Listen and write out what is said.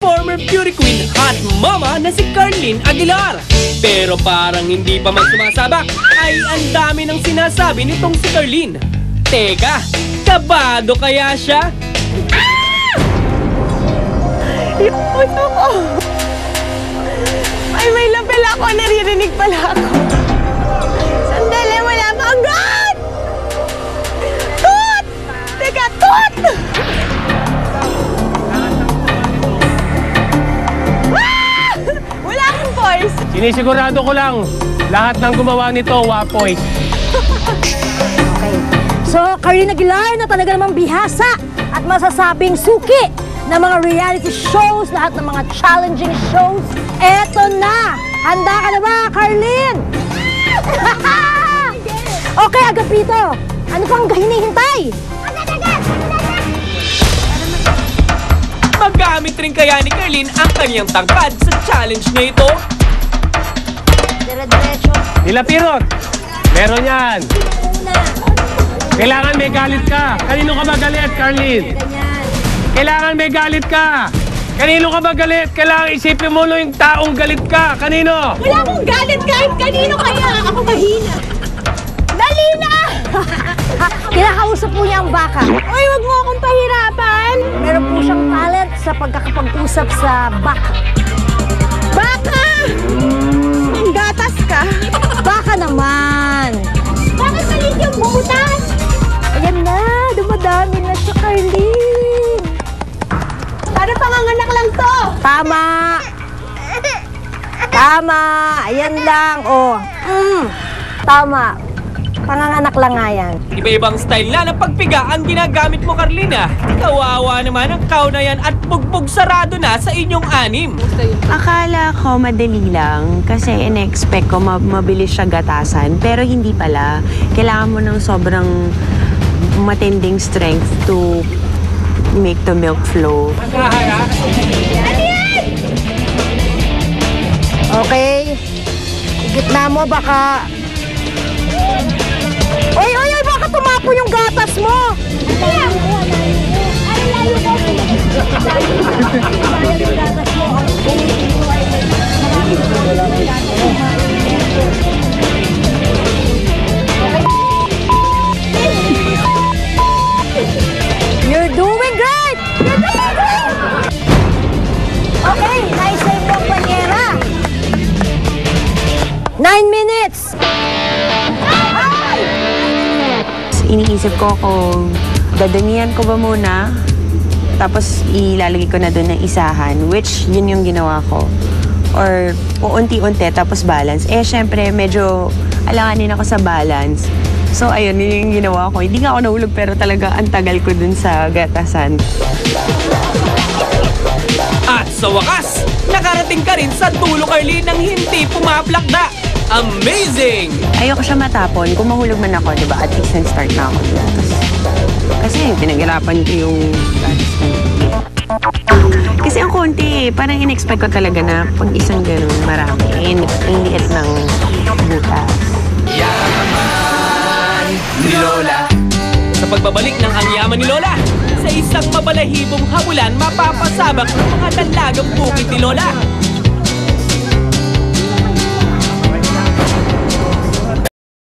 former beauty queen at mama na si Carlene Aguilar. Pero parang hindi pa man sumasabak, ay ang dami ng sinasabi nitong si Carlene. Teka, kabado kaya siya? Yung puso ko. Ay, may lapel ako. Naririnig pala ako. Sandali, wala pa. Ang God! Tut! Teka, tut! Ah! Wala akong voice. Sinisigurado ko lang, lahat ng gumawa nito, wapoy. Okay. So, Carlene Aguilar na talaga namang bihasa at masasabing suki ng mga reality shows, lahat ng mga challenging shows. Eto na! Handa ka na ba, Carlene? Okay, Agapito. Ano pang hinihintay? Magamit rin kaya ni Carlene ang kanyang tangkad sa challenge na ito? Dire-diretso. Nilapirot, meron yan. Kailangan may galit ka. Kanino ka ba galit, Carlene? Ganyan. Kailangan may galit ka. Kanino ka ba galit? Kailangan isipin mo yung taong galit ka. Kanino? Wala akong galit kahit kanino kaya. Ako mahina. Dali na! Kinakausap po niya ang baka. Uy, wag mo akong pahirapan. Meron po siyang talent sa pagkakapag-usap sa baka. Baka! Ang gatas ka. Baka naman! Bakit malit yung butas? Ayan na, dumadami na siya, Carlene. Para panganganak lang to. Tama! Tama! Ayan lang, oh. Tama. Panganganak lang nga yan. Iba-ibang style na ng pagpiga ang ginagamit mo, Carlene. Kawawa naman ang kaunayan at bugbog sarado na sa inyong anim. Akala ko madali lang kasi in-expect ko mabilis siya gatasan pero hindi pala. Kailangan mo ng sobrang matinding strength to make the milk flow. Okay. Gitna mo, baka... Oy, oy, oy! Baka tumapo yung gatas mo! You're doing great! You're doing great! Okay, naisave mo ang panyera. 9 minutes! Iniisip ko kung dadamihan ko ba muna tapos ilalagay ko na doon ng isahan, which yun yung ginawa ko. Or unti-unti tapos balance. Eh, syempre, medyo alanganin ako sa balance. So, ayun, yun yung ginawa ko. Hindi nga ako nahulog pero talaga ang tagal ko dun sa gatasan. At sa wakas, nakarating ka rin sa dulo, Carlene, nang hindi pumaplakda. Amazing! Ayoko siya matapon. Kung mahulog man ako, di ba, at least nag-start na ako dito. Kasi pinaghirapan ko yung gatas na. Kasi ang konti, parang in-expect ko talaga na pag isang ganun, marami. Ang liit ng butas. Yaman ni Lola. Sa pagbabalik ng ang yaman ni Lola, sa isang mabalahibong habulan, mapapasabak ng mga dalagang bukid ni Lola.